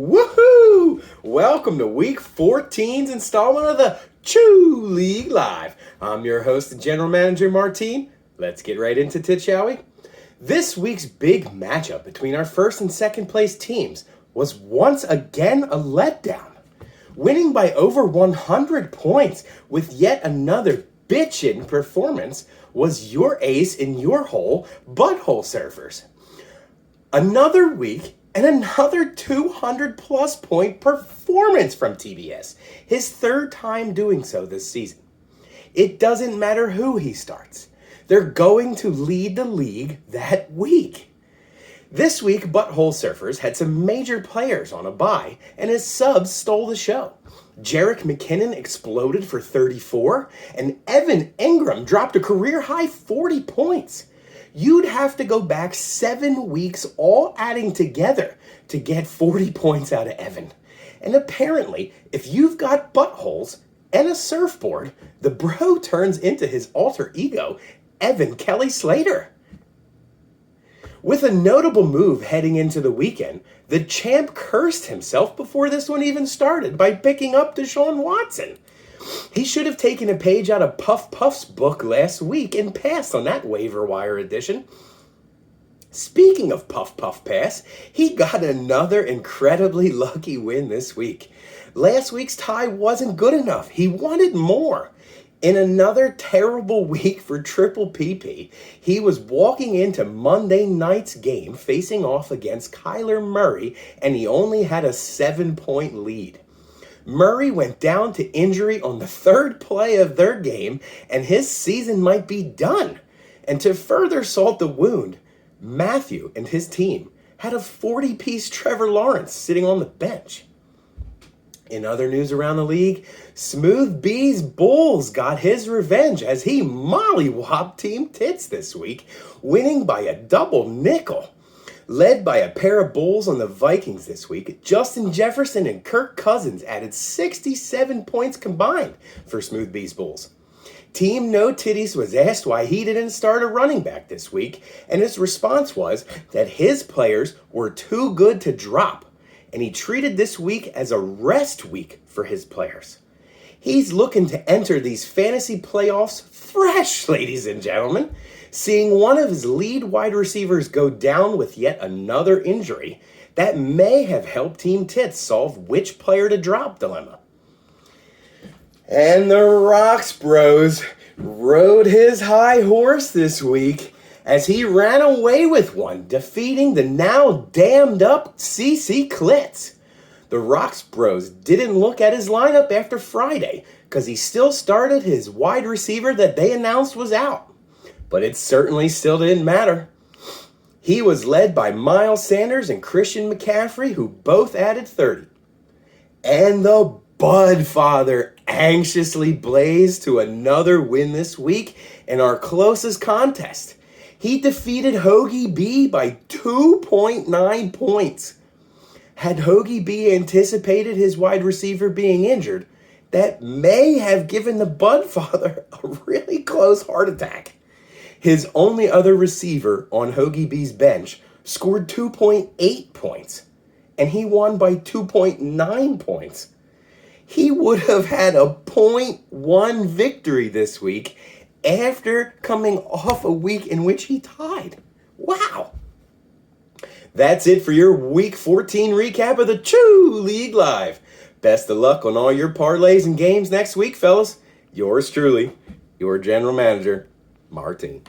Woohoo! Welcome to Week 14's installment of the Choo League Live. I'm your host and general manager, Martine. Let's get right into it, shall we? This week's big matchup between our first and second place teams was once again a letdown. Winning by over 100 points with yet another bitchin' performance was your ace in your hole, Butthole Surfers. Another week and another 200 plus point performance from TBS, his third time doing so this season. It doesn't matter who he starts. They're going to lead the league that week. This week, Butthole Surfers had some major players on a bye, and his subs stole the show. Jarek McKinnon exploded for 34, and Evan Ingram dropped a career-high 40 points. You'd have to go back 7 weeks all adding together to get 40 points out of Evan. And apparently, if you've got buttholes and a surfboard, the bro turns into his alter ego, Evan Kelly Slater. With a notable move heading into the weekend, the champ cursed himself before this one even started by picking up Deshaun Watson. He should have taken a page out of Puff Puff's book last week and passed on that waiver wire edition. Speaking of Puff Puff pass, he got another incredibly lucky win this week. Last week's tie wasn't good enough. He wanted more. In another terrible week for Triple PP, he was walking into Monday night's game facing off against Kyler Murray, and he only had a 7-point lead. Murray went down to injury on the third play of their game, and his season might be done. And to further salt the wound, Matthew and his team had a 40-piece Trevor Lawrence sitting on the bench. In other news around the league, Smooth B's Buhls got his revenge as he mollywopped Team Tits this week, winning by a double nickel. Led by a pair of Buhls on the Vikings this week, Justin Jefferson and Kirk Cousins added 67 points combined for Smooth B's Buhls. Team No Titties was asked why he didn't start a running back this week, and his response was that his players were too good to drop, and he treated this week as a rest week for his players. He's looking to enter these fantasy playoffs fresh, ladies and gentlemen. Seeing one of his lead wide receivers go down with yet another injury, that may have helped Team Tits solve which player to drop dilemma. And the RoxBros rode his high horse this week as he ran away with one, defeating the now damned up CC Clitz. The RoxBros didn't look at his lineup after Friday because he still started his wide receiver that they announced was out. But it certainly still didn't matter. He was led by Miles Sanders and Christian McCaffrey, who both added 30. And the Budfather anxiously blazed to another win this week in our closest contest. He defeated Hoagie B by 2.9 points. Had Hoagie B anticipated his wide receiver being injured, that may have given the Budfather a really close heart attack. His only other receiver on Hoagie B's bench scored 2.8 points, and he won by 2.9 points. He would have had a 0.1 victory this week after coming off a week in which he tied. Wow. That's it for your Week 14 recap of the Choo League Live. Best of luck on all your parlays and games next week, fellas. Yours truly, your general manager, Martine.